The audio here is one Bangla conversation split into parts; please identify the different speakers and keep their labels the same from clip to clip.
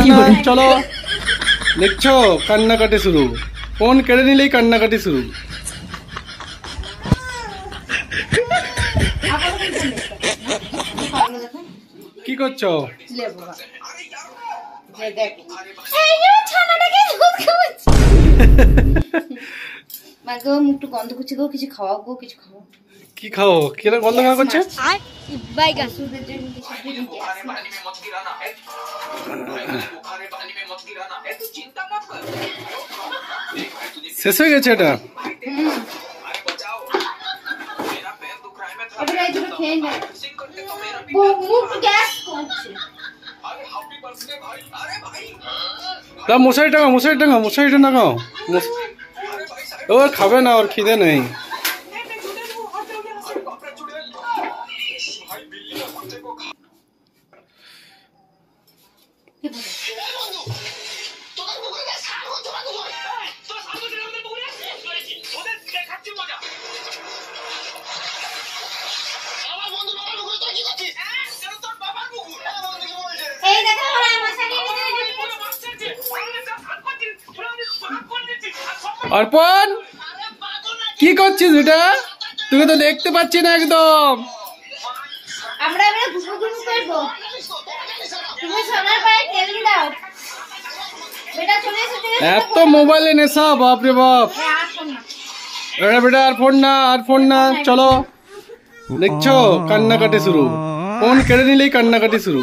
Speaker 1: না চলো দেখছো কান্নাকাটি শুরু ফোন কেড়ে নিলেই কান্নাকাটি শুরু কি করছো
Speaker 2: মুখটা গন্ধ করছে গো কিছু খাওয়াও গো কিছু খাওয়াও
Speaker 1: কি খাও কি গন্ধ খাওয়া করছে শেষ হয়ে গেছে এটা মশারিটা লাগাও ও খাবে না ওর খিদে নেই অর্পণ কি করছিস এটা তোকে তো দেখতে পাচ্ছি না একদম এত মোবাইলে নেশা বাপরে বাপ বেটা আর ফোন না চলো দেখছো কান্নাকাটি শুরু ফোন কেড়ে নিলেই কান্নাকাটি শুরু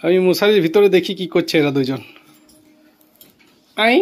Speaker 1: আমি মশারির ভিতরে দেখি কি করছে এরা দুজন আই